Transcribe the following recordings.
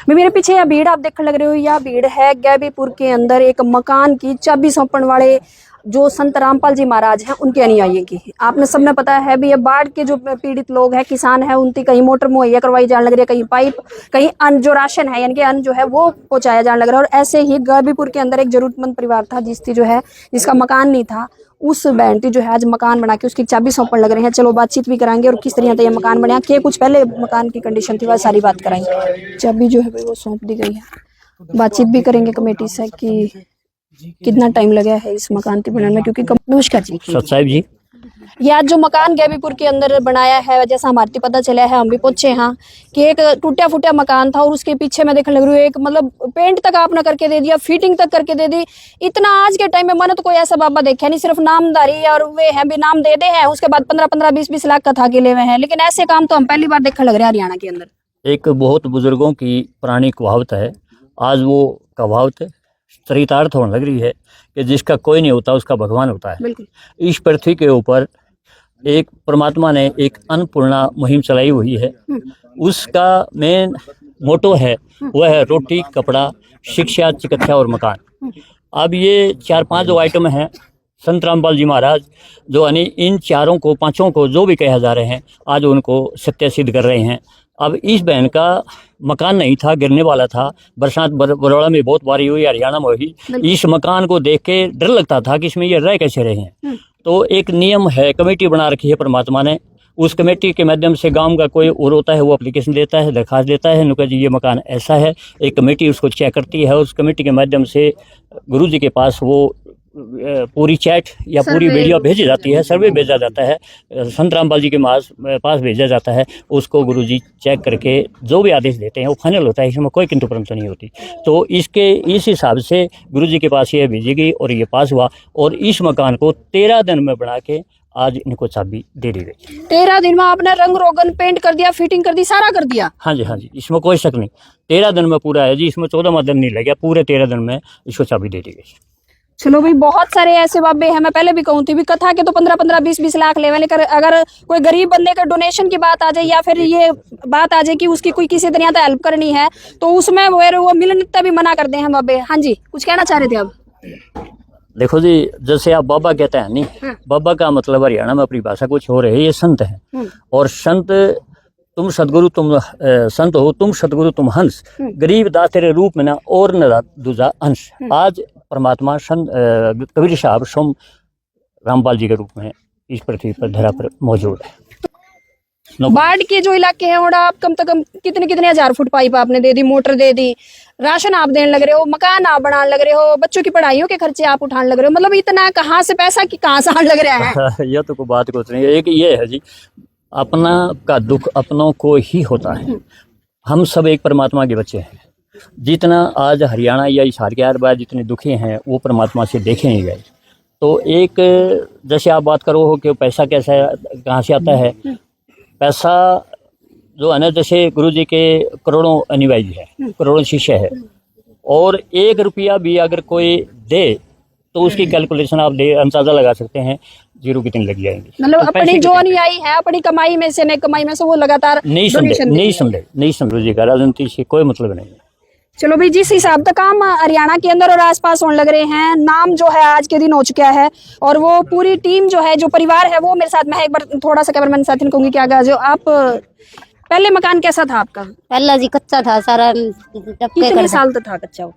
मैं मेरे पीछे यह भीड़ आप देखने लग रहे हो, यह भीड़ है गैबीपुर के अंदर एक मकान की चाबी सौंपण वाले जो संत रामपाल जी महाराज हैं उनके अनुयायी की। आपने सबने पता है भी ये बाढ़ के जो पीड़ित लोग हैं, किसान हैं, उनकी कहीं मोटर मुहैया करवाई जाने लग रही है, कहीं पाइप, कहीं अन्न जो राशन है यानी कि अन्न जो है वो पहुंचाया जाने लग रहा है। और ऐसे ही गैबीपुर के अंदर एक जरूरतमंद परिवार था जिसका मकान नहीं था, उस बहन जो है आज मकान बना के उसकी चाबी सौंपण लग रहे हैं। चलो बातचीत भी कराएंगे और किस तरह से ये मकान बना, क्या कुछ पहले मकान की कंडीशन थी, वह सारी बात कराएंगे। चाबी जो है वो सौंप दी गई है, बातचीत भी करेंगे कमेटी से कि कितना टाइम लगा है इस मकान के बनाने में, क्योंकि नमस्कार जी साहब जी, ये आज जो मकान गैबीपुर के अंदर बनाया है, जैसा हमारे पता चला है, हम भी पहुंचे हैं कि एक टूटा फूटा मकान था और उसके पीछे मैं देखने लग रही हूँ एक मतलब पेंट तक आपने करके दे दिया, फिटिंग तक करके दे दी। इतना आज के टाइम में मैंने तो कोई ऐसा बाबा देखा नहीं, सिर्फ नामदारी और वे हैं भी नाम दे हैं, उसके बाद 15-15, 20-20 लाख का था के ले हुए हैं, लेकिन ऐसे काम तो हम पहली बार देखने लग रहे हैं हरियाणा के अंदर। एक बहुत बुजुर्गों की पुरानी कहावत है, आज वो कहावत चरितार्थ होने लग रही है कि जिसका कोई नहीं होता उसका भगवान होता है। बिल्कुल। इस पृथ्वी के ऊपर एक परमात्मा ने एक अन्नपूर्णा मुहिम चलाई हुई है, उसका मेन मोटो है वह है रोटी, कपड़ा, शिक्षा, चिकित्सा और मकान। अब ये 4-5 जो आइटम हैं, संत रामपाल जी महाराज जो यानी इन चारों को, पांचों को जो भी कहा जा रहे हैं, आज उनको सत्य सिद्ध कर रहे हैं। अब इस बहन का मकान नहीं था, गिरने वाला था, बरसात बरोड़ा में बहुत बारी हुई, हरियाणा में हुई। इस मकान को देख के डर लगता था कि इसमें ये रह कैसे रहे हैं। तो एक नियम है, कमेटी बना रखी है परमात्मा ने, उस कमेटी के माध्यम से गांव का कोई और होता है वो एप्लीकेशन देता है, दरखास्त देता है, नुका जी ये मकान ऐसा है, एक कमेटी उसको चेक करती है, उस कमेटी के माध्यम से गुरु जी के पास वो पूरी चैट या पूरी वीडियो भेजी जाती है, सर्वे भेजा जाता है, संत रामपाल जी के पास भेजा जाता है, उसको गुरुजी चेक करके जो भी आदेश देते हैं वो फाइनल होता है, इसमें कोई किंतु परंतु नहीं होती। तो इस हिसाब से गुरुजी के पास ये भेजी गई और ये पास हुआ और इस मकान को 13 दिन में बना के आज इनको चाबी दे दी गई। 13 दिन में आपने रंग रोगन पेंट कर दिया, फिटिंग कर दी, सारा कर दिया? हाँ जी, इसमें कोई शक नहीं, 13 दिन में पूरा है जी, इसमें 14वां दिन नहीं लगा, पूरे 13 दिन में इसको चाबी दे दी गई। चलो भाई, बहुत सारे ऐसे बाबे हैं, मैं पहले भी कहूँ थी भी कथा के तो 15-15, 20-20 लाख लेवे, लेकिन अगर कोई गरीब बंदे का डोनेशन की बात आ जाए या फिर ये बात आ जाए कि उसकी कोई किसी तरह से हेल्प करनी है तो उसमें वो मिलनिता भी मना कर दे हैं बाबे। हाँ जी, कुछ कहना चाह रहे थे आप? देखो जी, जैसे आप बाबा कहते हैं नहीं, बाबा का मतलब हरियाणा में अपनी भाषा कुछ हो रही है, ये संत है। और संत, तुम सदगुरु तुम संत हो, तुम सदगुरु तुम हंस, गरीब दास तेरे रूप में ना और न दूजा अंश। आज परमात्मा संत कबीर साहब सोम रामपाल जी के रूप में इस पृथ्वी पर धरा पर मौजूद है। बाढ़ के जो इलाके हैं और आप कम से कम कितने हजार फुट पाइप आपने दे दी, मोटर दे दी, राशन आप देने लग रहे हो, मकान आप बनाने लग रहे हो, बच्चों की पढ़ाइयों के खर्चे आप उठाने लग रहे हो, मतलब इतना कहाँ से पैसा की कहाँ से आने लग रहा है? यह तो कोई बात कुछ नहीं है। एक ये है जी, अपना का दुख अपनों को ही होता है। हम सब एक परमात्मा के बच्चे हैं। जितना आज हरियाणा या इस हरियाणा जितने दुखी हैं वो परमात्मा से देखे नहीं गए। तो एक जैसे आप बात करो हो कि पैसा कैसा कहाँ से आता है, पैसा जो है ना, जैसे गुरु जी के करोड़ों अनुयायी है, करोड़ों शिष्य है, और 1 रुपया भी अगर कोई दे तो उसकी कैलकुलेशन आप अंदाजा लगा सकते हैं, जीरो कितनी लग जाएंगी। मतलब तो अपनी जो अनुयायी है अपनी कमाई में से, नहीं कमाई में से, वो लगातार नहीं समझे जी, राजनीति से कोई मतलब नहीं है। चलो भाई, जिस हिसाब से काम हरियाणा के अंदर और आसपास होने लग रहे हैं, नाम जो है आज के दिन हो चुका है और वो पूरी टीम जो है, जो परिवार है वो मेरे साथ में है। एक बार थोड़ा सा कैमरामैन साथी ने कहूंगी कि आगे जो आप, पहले मकान कैसा था आपका? पहला जी कच्चा था सारा, कितने साल तक था कच्चा वो?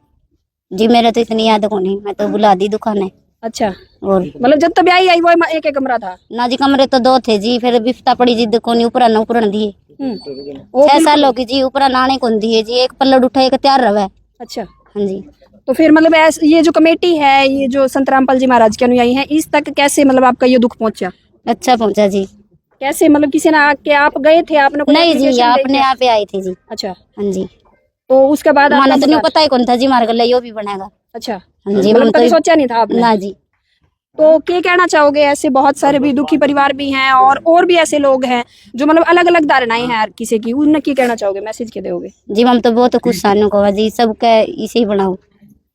जी मेरे तो इतनी याद को नहीं, मैं तो बुला दी दुकान है। अच्छा, और मतलब जब तब आई वो एक कमरा था ना जी? कमरे तो 2 थे जी, फिर बिफ्ता पड़ी जिद को नहीं, ऊपर न दिए 6 सालों की जी, ऊपर नाने को दिए जी, एक पल्लड़ उठा एक तैयार रहा। अच्छा, हाँ जी। तो फिर मतलब ये जो कमेटी है, ये जो संत रामपाल जी महाराज के अनुयायी हैं, इस तक कैसे मतलब आपका ये दुख पहुंचा? अच्छा पहुंचा जी। कैसे, मतलब किसी ने आके, आप गए थे? आपने नहीं जी, अपने यहाँ पे आई थी जी। अच्छा, हाँ जी। तो उसके बाद माना तो नहीं पता ही कौन था जी, मार गला यो भी बनेगा। अच्छा, हाँ जी, मतलब कभी सोचा नहीं था आपने? ना जी। तो क्या कहना चाहोगे, ऐसे बहुत सारे भी दुखी परिवार भी हैं और भी ऐसे लोग हैं जो मतलब अलग अलग धारणाएं हैं किसी की, उन्हें क्या कहना चाहोगे, मैसेज क्या दोगे? जी हम तो बहुत खुश सानों को जी, सबका इसे ही बनाओ,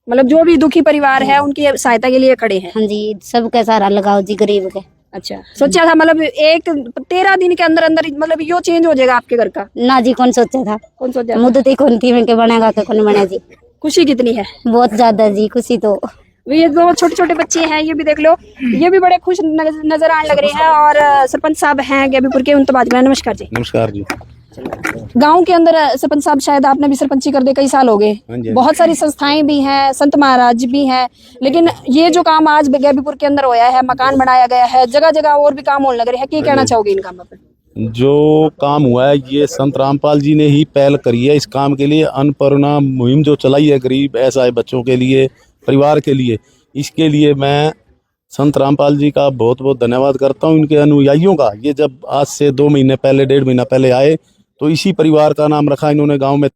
मतलब जो भी दुखी परिवार है उनकी सहायता के लिए खड़े हैं। हाँ जी, सबका सहारा लगाओ जी, गरीब के। अच्छा, सोचा था मतलब एक 13 दिन के अंदर अंदर मतलब यो चेंज हो जाएगा आपके घर का? ना जी, कौन सोचा था? कौन सोचा था? मुद्दत ही कौन थी के बनेगा के कौन बने जी। खुशी कितनी है? बहुत ज्यादा जी खुशी तो। ये दो छोटे छोटे बच्चे हैं, ये भी देख लो, ये भी बड़े खुश नजर आने लग रहे हैं। और सरपंच साहब हैं गैबीपुर के, उनसे बात करें। नमस्कार जी। नमस्कार जी। गांव के अंदर सरपंच साहब, शायद आपने भी सरपंची कर दे कई साल हो गए, बहुत सारी संस्थाएं भी हैं, संत महाराज भी हैं, लेकिन ये जो काम आज गैबीपुर के अंदर होया है, मकान बनाया गया है, जगह जगह और भी काम होने लग रहे हैं, क्या कहना चाहोगे इन कामों पे? जो काम हुआ है ये संत रामपाल जी ने ही पहल करी है। इस काम के लिए अन्नपूर्णा मुहिम जो चलाई है गरीब असहाय बच्चों के लिए, परिवार के लिए, इसके लिए मैं संत रामपाल जी का बहुत बहुत धन्यवाद करता हूँ। इनके अनुयायियों का, ये जब आज से 2 महीने पहले, 1.5 महीना पहले आए तो इसी परिवार का नाम रखा इन्होंने गांव में।